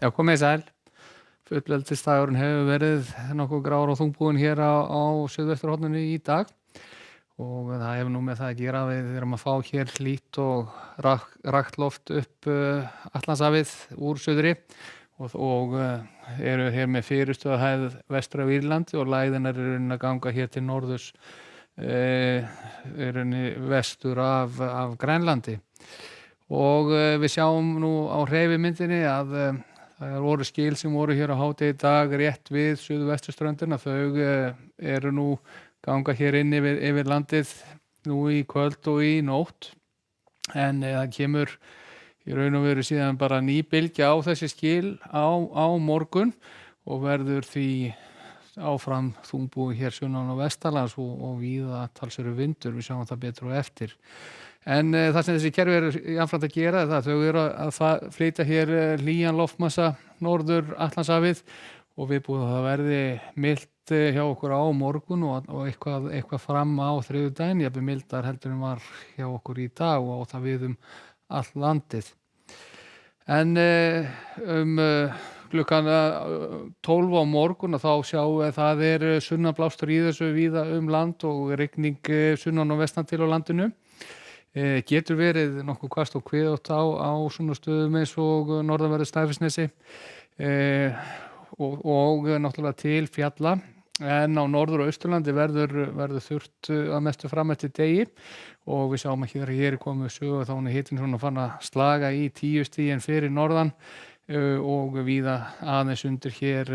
Já, komið sæl. Fullveldisdagurinn hefur verið nokkuð grár og þungbúinn hér á suðvesturhorninu í dag og það hefur nú með það að gera að við erum að fá hér hlýtt og rakt loft upp Atlantshafið úr suðri og eru hér með fyrirstöðuhæð vestur af Írlandi og lægðirnar eru að ganga hér til norðurs vestur af Grænlandi. Og við sjáum nú á hreyfimyndinni að það voru skil sem voru hér á hádegi í dag rétt við suðvesturströndina. Þau eru nú ganga hér inn yfir landið nú í kvöld og í nótt. En það kemur í raun og veru síðan bara ný bylgja á þessi skil á morgun og verður því áfram þungbúið hér sunnan og vestanlands og víða talsverður vindur. Við sjáum það betur og eftir. En það sem þessi kerfi eru jafnframt að gera er það að þau eru að flytja hér hlýjan loftmassa norður Atlantshafið og við búum að það verði milt hjá okkur á morgun og eitthvað fram á þriðjudaginn, jafnvel mildar heldur en var hjá okkur í dag og það við allt landið. En klukkan 12 á morgun og þá sjáum við að það er sunnanblástur í þessu víða land og rigning sunnan og vestan til á landinu. Getur verið nokkuð hvasst og hviðótt á svona stöðum eins og norðanverðu Snæfellsnesi og náttúrulega til fjalla en á norður- og austurlandi verður þurrt að mestu fram eftir degi og við sjáum að hér er komið sögu þá er hitinn svona fann að slaga í 10 stigin fyrir norðan og víða aðeins undir hér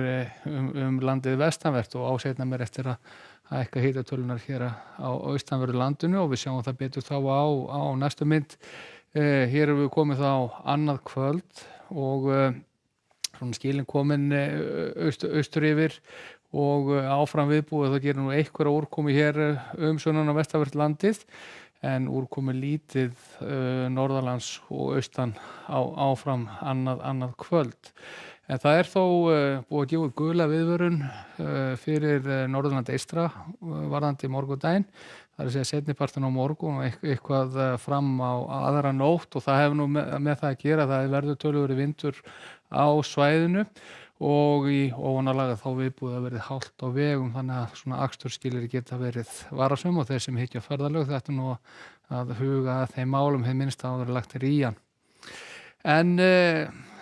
landið vestanvert og áseinna mér eftir að hækka hitatölunar hér á austanverðu landinu og við sjáum það betur þá á næstu mynd. Hér erum við komið þá annað kvöld og svona skilin komin austur yfir og áfram viðbúið það gerir nú einhverja úrkomu hér sunnan og vestanvert landið en úrkomu lítið norðanlands og austan áfram annað kvöld. En það er þó búið að gefa gula viðvörun fyrir Norðurland eystra varðandi morgundaginn. Það er að segja seinnipartinn á morgun og eitthvað fram á aðra nótt og það hefur nú með það að gera. Það verður töluverður vindur á svæðinu og í ofanálag þá viðbúið að verði hált á vegum þannig að svona akstursskilyrði geta verið varasöm og þeir sem hyggja ferðalög þetta nú að huga að þeim málum hið minnsta áður lagt í hann. En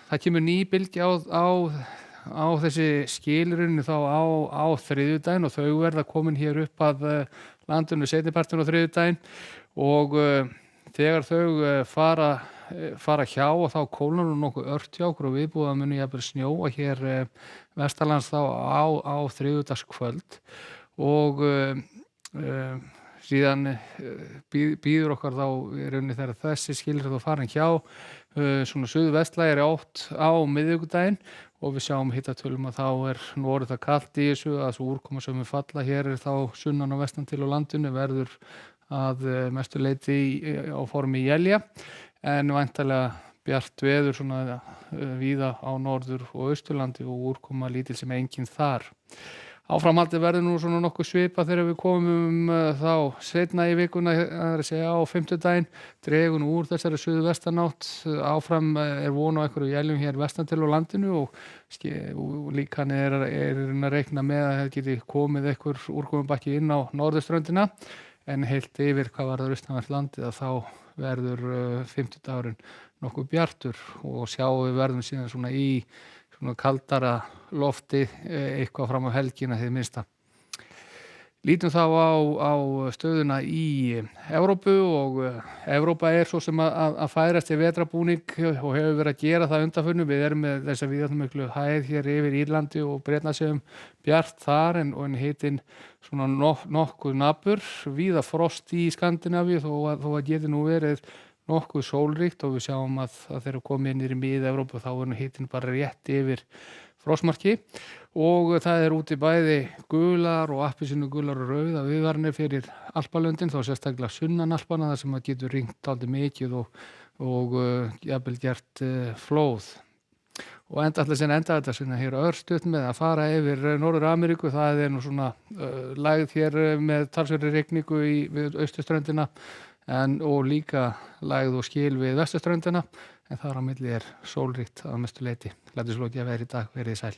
það kemur ný bylgja á þessi skilrunni þá á þriðjudaginn og þau verða komin hér upp að landinu seinnipartinn á þriðjudaginn og þegar þau fara hjá og þá kólnar nú nokkuð ört hjá okkur og viðbúið að muni jafnvel snjóa hér vestanlands þá á þriðjudagskvöld og síðan býður okkar þá í rauninni þegar þessi skilur þá farin hjá svona suðvestlægari átt á miðvikudaginn og við sjáum hitatölum að þá nú orðið það kalt í þessu að svo úrkoma sem við falla hér er þá sunnan og vestan til á landinu verður að mestu leyti á formi élja en væntanlega bjart veður svona víða á norður og austurlandi og úrkoma lítil sem engin þar. Áframhaldið verður nú svona nokkuð svipað þegar við komum þá seinna í vikuna, það er að segja á fimmtudaginn, dregur nú úr þessari suðvestanátt, áfram von á einhverju éljum hér vestan til á landinu og líkan er að reikna með að það geti komið einhver úrkomubakki inn á norðurströndina en heilt yfir hvað varður austanvert landið að þá verður fimmtudagurinn nokkuð bjartur og sjáum við verðum síðan svona í svona kaldara lofti eitthvað fram á helgina hið minnsta. Lítum þá á stöðuna í Evrópu og Evrópa er svo sem að færast í vetrarbúning og hefur verið að gera það undanfarið. Við erum með þessa víðáttumiklu hæð hér yfir Írlandi og Bretlandseyjum bjart þar en hitinn svona nokkuð napur, víða frost í Skandinavíu þó að geti nú verið nokkuð sólríkt og við sjáum að þegar komið inn í mið-Evrópu þá er hitinn bara rétt yfir frostmarki og það er úti bæði gular og appelsínugular og rauðar viðvaranir fyrir Alpalöndin þá sérstaklega sunnan Alpanna þar sem að getur rignt dálítið mikið og jafnvel gert flóð. Og enda þetta svona hér örstutt með að fara yfir Norður-Ameríku, það er nú svona lægð hér með talsverðri rigningu við austurströndina og líka lægð og skil við vesturströndina en þar á milli er sólríkt að mestu leyti. Lætur svo ekki að vera í dag, verið sæl.